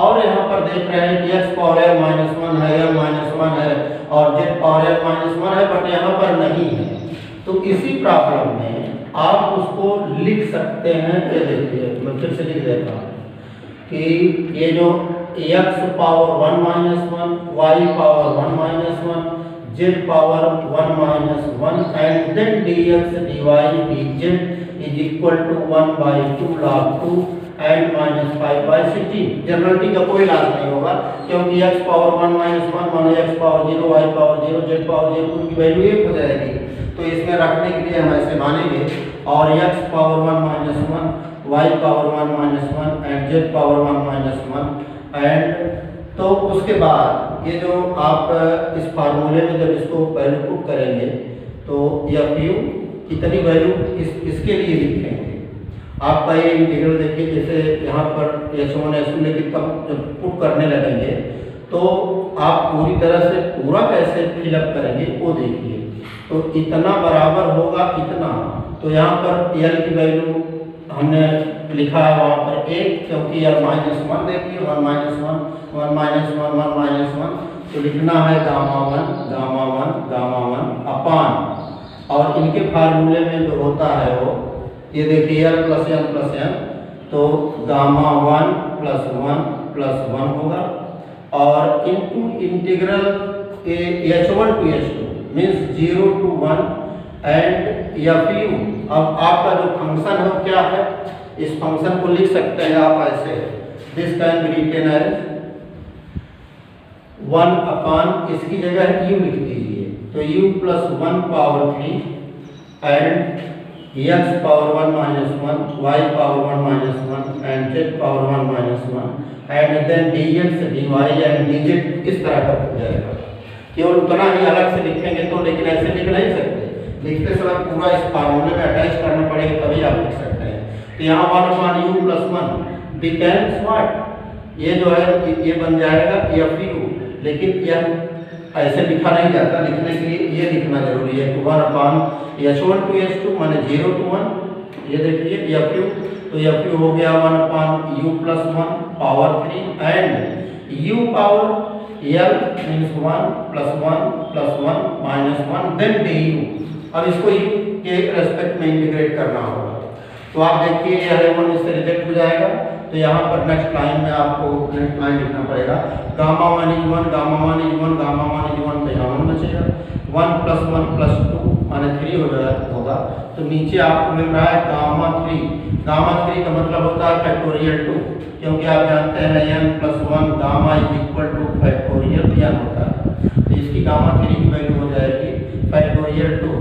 और यहाँ पर देख रहे हैं कि x पावर n माइनस 1 है, m माइनस 1 है और z पावर n माइनस 1 है, बट यहाँ पर नहीं है। तो इसी प्रॉब्लम में आप उसको लिख सकते हैं, ये देखिए मैं फिर से लिख देता हूँ कि ये जो x power 1 minus 1, y power 1 minus 1, z power 1 minus 1 and then dx dy dz is equal to 1/2 log 2 and minus 5/16। Generality का कोई लाभ नहीं होगा, क्योंकि x पावर 1 माइनस 1 माने x power 0, y power 0, z power 0 उनकी वैल्यू 1 हो जाएगी। तो इसमें रखने के लिए हम ऐसे मानेंगे, और x power 1 minus 1, y power 1 minus 1 and z power 1 minus 1 and, तो उसके बाद ये जो आप इस फार्मूले में जब इसको वैल्यू पुट करेंगे तो एफ यू कितनी वैल्यू इसके लिए लिखेंगे। आपका ये इंटीग्रल देखिए, जैसे यहाँ पर h1 h2 लेकिन तब जब पुट करने लगेंगे तो आप पूरी तरह से पूरा कैसे फिलअप करेंगे वो देखिए। तो इतना बराबर होगा इतना, तो यहाँ पर एल की वैल्यू हमने लिखा है वहाँ पर 1, क्योंकि यार -1 देखिए 1 माइनस 1 1 माइनस 1 1 माइनस 1, तो लिखना है गामा 1 अपान, और इनके फार्मूले में जो होता है वो ये देखिए एल प्लस एन, तो गामा 1 प्लस 1 होगा, और into integral h1 to h2 means 0 to 1 and f u. अब आपका जो फंक्शन है क्या है, इस फंक्शन को लिख सकते हैं आप ऐसे, this can be written as 1 upon, इसकी जगह u लिख दीजिए, तो u plus 1 power 3 and x power 1 minus 1, y power 1 minus 1 and z power 1 minus 1 and then dx dy and dz इस तरह का हो जाएगा। केवल उतना ही अलग से लिखेंगे तो, लेकिन ऐसे लिख नहीं सकते, लिखते समय पूरा इस फार्मूले में अटैच करना पड़ेगा तभी आप लिख सकते हैं। तो यहाँ 1 upon u plus 1 becomes what, ये जो है ये बन जाएगा एफ यू, लेकिन यह ऐसे लिखा नहीं जाता, लिखने के लिए ये लिखना जरूरी है, 1 अपान h1 टू h2 माने 0 to 1, ये देखिए एफ यू, तो एफ यू हो गया 1 upon u plus 1 power 3 and u power l means 1 plus 1 minus 1 then du। अब इसको u के रेस्पेक्ट में इंटीग्रेट करना होगा, तो आप देखिए यह 1 इससे रिजेक्ट हो जाएगा, तो यहाँ पर नेक्स्ट लाइन में आपको नेक्स्ट लाइन लिखना पड़ेगा, gamma 1 is 1 gamma 1 is 1 gamma 1 is 1, तो यहाँ 1 बचेगा, 1 प्लस 2 माने 3 होगा, तो नीचे आपको मिल रहा है गामा 3 का मतलब होता है फैक्टोरियल 2, क्योंकि आप जानते हैं n plus 1 gamma is equal two factorial n होता है, तो इसकी गामा 3 की वैल्यू हो जाएगी फैक्टोरियल 2,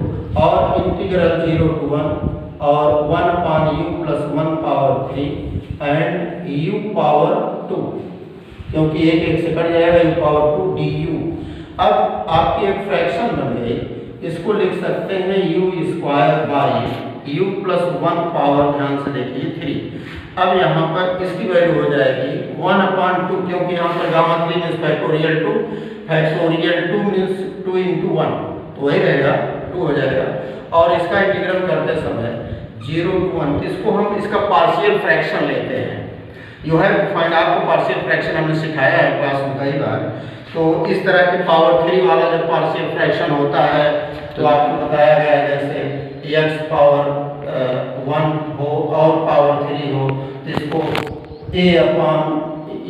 और इंटीग्रल 0 to 1 और 1 upon u plus 1 power 3 and u power 2, क्योंकि एक से कट जाएगा u पावर 2 du। अब आपकी एक फ्रैक्शन बन गई, इसको लिख सकते हैं u square by u plus 1 power, ध्यान से देखिए 3। अब यहाँ पर इसकी वैल्यू हो जाएगी 1 अपान 2, क्योंकि यहाँ पर gamma 3 means factorial 2 means 2 into 1, तो वही रहेगा 2 हो जाएगा, और इसका इंटीग्रल करते समय 0 to 1, इसको हम इसका पार्शियल फ्रैक्शन लेते हैं। यू हैव टू फाइंड, आपको पार्शियल फ्रैक्शन हमने सिखाया है क्लास में कई बार, तो इस तरह के पावर 3 वाला जब पार्शियल फ्रैक्शन होता है तो आपको बताया गया है जैसे x पावर 1 हो और पावर 3 हो, तो इसको a अपान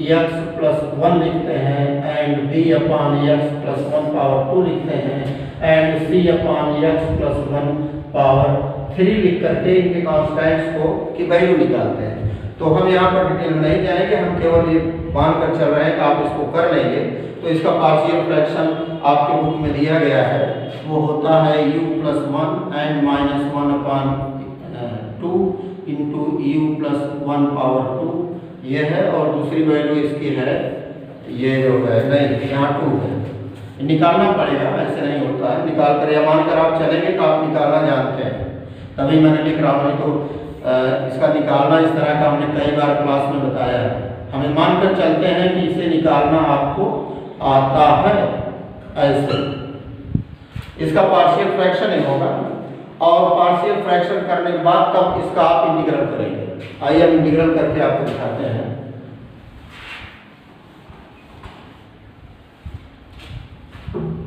x प्लस 1 लिखते हैं and b upon x plus 1 power 2 लिखते हैं and c upon x plus 1 power 3 लिख करके इनके कॉन्स्टेंट्स को की वैल्यू निकालते हैं। तो हम यहाँ पर डिटेल में नहीं जाएंगे, हम केवल ये मान कर चल रहे हैं कि आप इसको कर लेंगे। तो इसका पार्शियल फ्रैक्शन आपके बुक में दिया गया है, वो होता है u+1 एंड -1/2 इंटू u+1/2 ये है। और दूसरी वैल्यू इसकी है ये जो है, नहीं यहाँ 2 है, निकालना पड़ेगा, ऐसे नहीं होता है। निकाल कर या मान कर आप चलेंगे तो आप निकालना जानते हैं, तभी मैंने लिख रहा हूँ। नहीं तो इसका निकालना इस तरह का हमने कई बार क्लास में बताया है। हमें मानकर चलते हैं कि इसे निकालना आपको आता है ऐसे। इसका पार्शियल फ्रैक्शन ही होगा, और पार्शियल फ्रैक्शन करने के बाद तब इसका आप इंटीग्रल करेंगे। आइए हम इंटीग्रल करके आपको दिखाते हैं।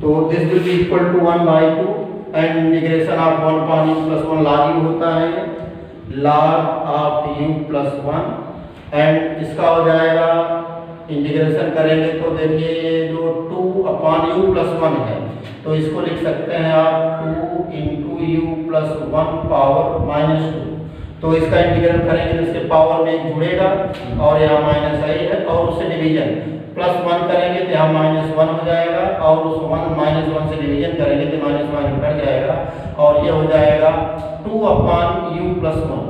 तो this will be equal to 1/2 and integration of 1/u+1 log u होता है, log ऑफ u+1 एंड इसका हो जाएगा इंटीग्रेशन करेंगे तो देखिए ये जो 2/u+1 है, तो इसको लिख सकते हैं आप 2 इंटू u+1 -2। तो इसका इंटीग्रल करेंगे तो इसके पावर में एक जुड़ेगा और यहाँ माइनस आई है, और उससे डिवीजन +1 करेंगे तो यहाँ -1 हो जाएगा, और उस -1 से डिवीजन करेंगे तो -1 कट जाएगा, और ये हो जाएगा 2/u+1।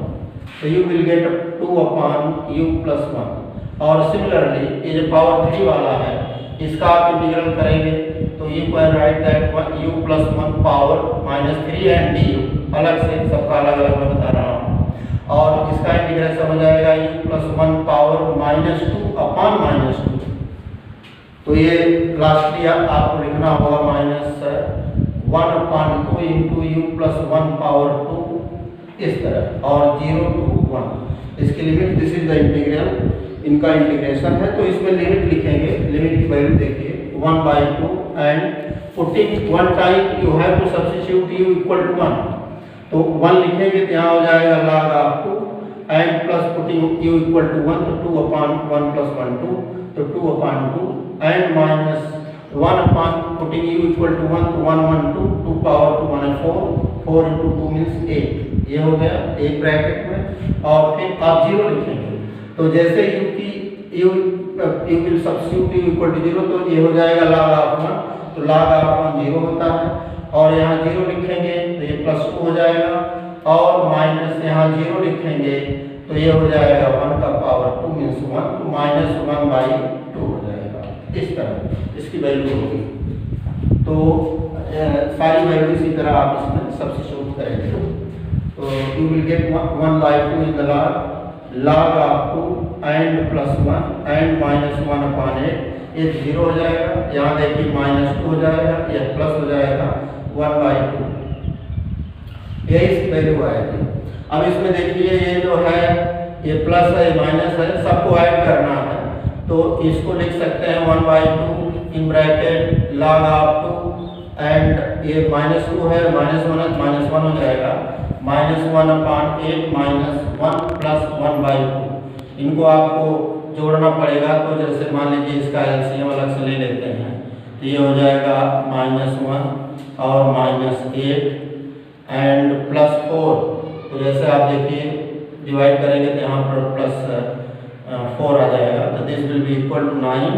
तो you will get 2/u+1। और सिमिलरली ये जो पावर 3 वाला है, इसका आप इंटीग्रल करेंगे तो you can write that u+1 power -3 and du, अलग से सबका अलग अलग मैं बता रहा हूँ। और इसका इंटीग्रेशन हो जाएगा u+1 पावर -2/-2। तो ये लास्टली आपको लिखना होगा -1/2 इंटू u+1/2 इस तरह, और 0 to 1 इसकी limit. This is the integral, इनका इंटीग्रेशन है। तो इसमें लिमिट लिखेंगे, लिमिट की वैल्यू देखिए 1/2 and putting 1 time you have to substitute u = 1। तो 1 लिखेंगे तो यहाँ हो जाएगा log of 2 and plus putting u = 1 तो 2/1 + 1 2, तो 2/2 एंड -1 पुटिंग u = 1 तो 1 1 2, 2 पावर 2 1 4, 4 into 2 means 8। ये हो गया एक ब्रैकेट में, और फिर आप 0 लिखेंगे। तो जैसे u will substitute u = 0 तो ये हो जाएगा log ऑफ 1, तो log ऑफ 1 0 होता है, और यहाँ 0 लिखेंगे तो ये +2 हो जाएगा, और माइनस यहाँ 0 लिखेंगे तो ये हो जाएगा 1 का पावर 2 मीन्स 1, तो -1/2 हो जाएगा। इस तरह इसकी वैल्यू होगी। तो सारी वैल्यू इसी तरह आप इसमें सब्स्टिट्यूट करेंगे। तो you will get 1/2 in the log of 2 and +1 and -1/8, ये 0 हो जाएगा। यहाँ देखिए -2 हो जाएगा, ये प्लस हो जाएगा 1/2, यही इसकी वैल्यू आएगी। अब इसमें देखिए ये जो है ये प्लस है माइनस है, सबको ऐड करना है। तो इसको लिख सकते हैं 1/2 in bracket log of 2 and ये -2 है, -1 हो जाएगा, -1/8 -1 + 1/2। इनको आपको जोड़ना पड़ेगा। तो जैसे मान लीजिए इसका एलसीएम अलग से ले लेते हैं, तो ये हो जाएगा -1 और -8 एंड +4। तो जैसे आप देखिए डिवाइड करेंगे तो यहाँ पर +4 आ जाएगा, तो this will be equal to 9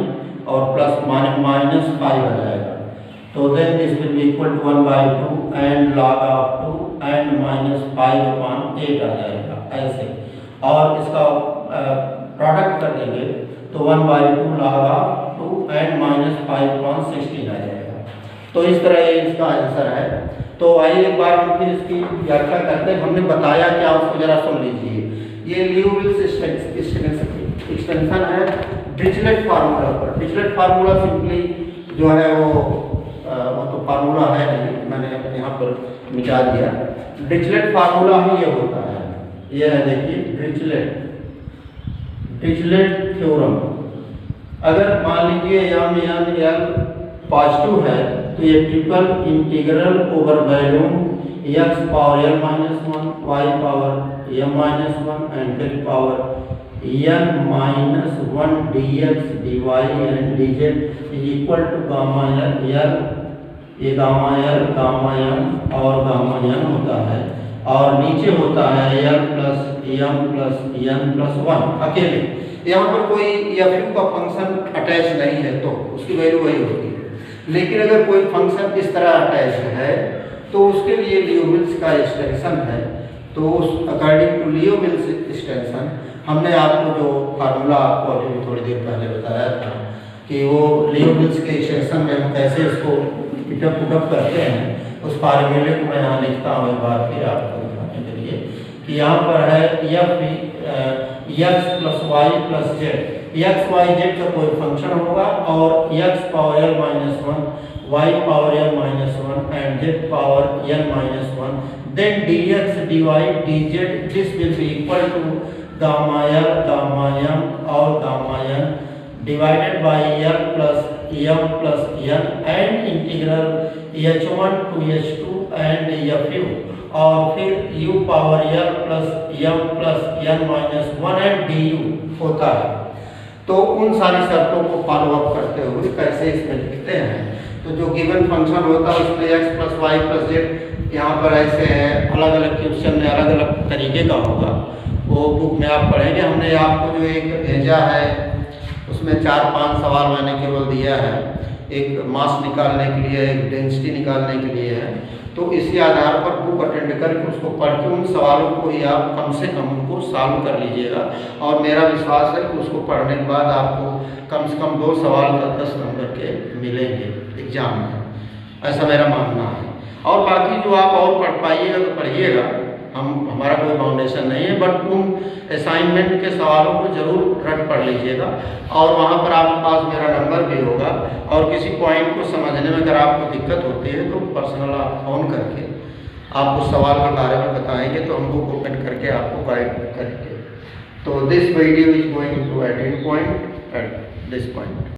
और -5 आ जाएगा। तो then this will be equal to 1/2 and log of 2 and -5/8 आ जाएगा ऐसे। और इसका प्रोडक्ट कर देंगे तो 1/2 log ऑफ 2 एंड -5/16 आ जाएगा। तो इस तरह ये इसका आंसर है। तो आइए एक बार हम फिर इसकी व्याख्या करते हैं। हमने बताया क्या, उसको जरा सुन लीजिए। ये ल्यूविल्स एक्सटेंशन है डिरिचलेट फार्मूला पर। डिरिचलेट फार्मूला सिंपली जो है वो तो फार्मूला है नहीं, मैंने यहाँ पर मिटा दिया। डिरिचलेट फार्मूला ही ये होता है, ये है देखिए डिरिचलेट थ्योरम। अगर मान लीजिए m पॉजिटिव है तो ये triple integral over volume x power l -1 y power m-1 and फिर power n-1 dx dy and dz is equal to gamma l। ये गामा l गामा m और गामा n होता है। और नीचे होता है l प्लस m प्लस 1 अकेले। यहाँ पर कोई एफ का फंक्शन अटैच नहीं है तो उसकी वैल्यू वही होती है। लेकिन अगर कोई फंक्शन इस तरह अटैच है तो उसके लिए लियोविल्स का एक्सटेंशन है। तो उस अकॉर्डिंग टू लियोविल्स एक्सटेंशन हमने आपको जो फार्मूला आपको अभी थोड़ी देर पहले बताया था कि वो लियोविल्स के एक्सटेंशन में हम कैसे इसको पुटअप करते हैं, उस फार्मूले को मैं यहाँ लिखता हूँ एक बार फिर आपको दिखाने के लिए कि यहाँ पर है x plus y plus z. X y z का कोई फंक्शन होगा और x power l minus 1, y power l minus 1 and z power l minus 1, then dx dy dz this will be equal to gamma l gamma m और gamma n divided by l plus m plus n and integral h1 to h2 and fu और फिर u power l plus m plus n minus 1 and du होता है। तो उन सारी शर्तों को फॉलो अप करते हुए कैसे इसमें लिखते हैं, तो जो गिवन फंक्शन होता है उसमें x plus y plus z यहाँ पर ऐसे है, अलग अलग क्वेश्चन में अलग अलग तरीके का होगा, वो बुक में आप पढ़ेंगे। हमने आपको जो एक भेजा है उसमें 4-5 सवाल मैंने केवल दिया है, एक मास निकालने के लिए, एक डेंसिटी निकालने के लिए है। तो इसी आधार पर बुक अटेंड करके उसको पढ़ के उन सवालों को ही आप कम से कम उनको सॉल्व कर लीजिएगा। और मेरा विश्वास है कि उसको पढ़ने के बाद आपको कम से कम 2 सवाल का 10 नंबर के मिलेंगे एग्जाम में, ऐसा मेरा मानना है। और बाकी जो आप और पढ़ पाइएगा तो पढ़िएगा, हमारा कोई फाउंडेशन नहीं है, बट उन असाइनमेंट के सवालों को जरूर रट पढ़ लीजिएगा। और वहाँ पर आपके पास मेरा नंबर भी होगा और किसी पॉइंट को समझने में अगर आपको दिक्कत होती है तो पर्सनल आप फ़ोन करके आप उस सवाल के बारे में बताएंगे तो हम बुक ओपन करके आपको गाइड करेंगे। तो this video is going to at in point at this point.